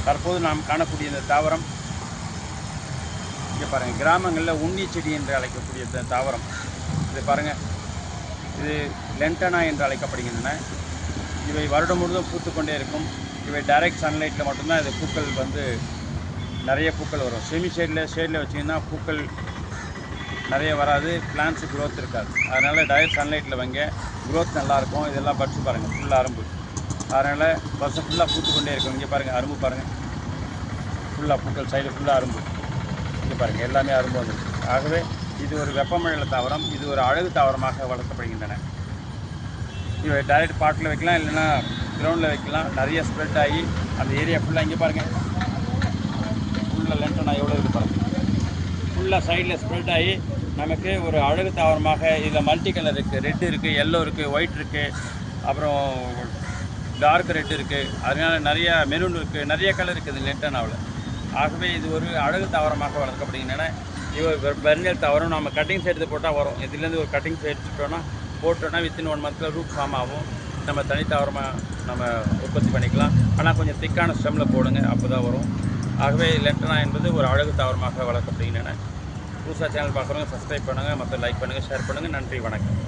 தற்போது நாம் காணக்கூடிய இந்த தாவரம் இங்கே பாருங்கள், கிராமங்களில் உண்ணி செடி என்று அழைக்கக்கூடிய இந்த தாவரம் இது பாருங்கள், இது லென்டனா என்று அழைக்கப்படுகின்றன. இவை வருடம் முழுவதும் பூத்து கொண்டே இருக்கும். இவை டைரக்ட் சன்லைட்டில் மட்டும்தான் இது பூக்கள் நிறைய பூக்கள் வரும். செமி ஷேடில் வச்சிங்கன்னா பூக்கள் நிறைய வராது, பிளான்ஸு க்ரோத் இருக்காது. அதனால் டைரக்ட் சன்லைட்டில் வைங்க, க்ரோத் நல்லாயிருக்கும். இதெல்லாம் பறித்து பாருங்கள், ஃபுல்லாக அரும்பு. அதனால் வருஷம் ஃபுல்லாக பூத்து கொண்டே இருக்கும். இங்கே பாருங்கள், அரும்பு பாருங்கள், ஃபுல்லாக பூக்கள், சைடு ஃபுல்லாக அரும்பு. இங்கே பாருங்கள், எல்லாமே அரும்பு வந்துருக்கு. ஆகவே இது ஒரு வெப்பமண்டல தாவரம். இது ஒரு அழகு தாவரமாக வளர்க்கப்படுகின்றன. இவை டைரக்ட் பாட்டில் வைக்கலாம், இல்லைன்னா கிரவுண்டில் வைக்கலாம். நிறைய ஸ்ப்ரெட் ஆகி அந்த ஏரியா ஃபுல்லாக இங்கே பாருங்கள், ஃபுல்லாக லென்டனா எவ்வளோ இருக்குது பாருங்கள், ஃபுல்லாக சைடில் ஸ்ப்ரெட் ஆகி நமக்கு ஒரு அழகு தாவரமாக. இதில் மல்டி கலர் இருக்குது, ரெட் இருக்குது, எல்லோ இருக்குது, ஒயிட் இருக்குது, அப்புறம் டார்க் ரெட் இருக்குது, அதனால் நிறையா மெரூன் இருக்குது, நிறைய கலர் இருக்குது லென்டனாவில். ஆகவே இது ஒரு அழகு தாவரமாக வளர்க்கப்படுகின்றன. இது பெர்னியல் தாவரம். நம்ம கட்டிங்ஸ் எடுத்து போட்டால் வரும். இதுலேருந்து ஒரு கட்டிங்ஸ் எடுத்துட்டோன்னா போட்டோன்னா வித்தின் 1 மந்த்தில் ரூட் ஃபார்ம் ஆகும். நம்ம தனி தாவரமாக நம்ம உற்பத்தி பண்ணிக்கலாம். ஆனால் கொஞ்சம் திக்கான ஸ்டெம்மில் போடுங்க, அப்போ தான் வரும். ஆகவே லென்டனா என்பது ஒரு அழகு தாவரமாக வளர்க்கப்படுகின்றன. புதுசாக சேனல் பார்க்குறவங்க சப்ஸ்கிரைப் பண்ணுங்கள், மற்ற லைக் பண்ணுங்கள், ஷேர் பண்ணுங்கள். நன்றி, வணக்கம்.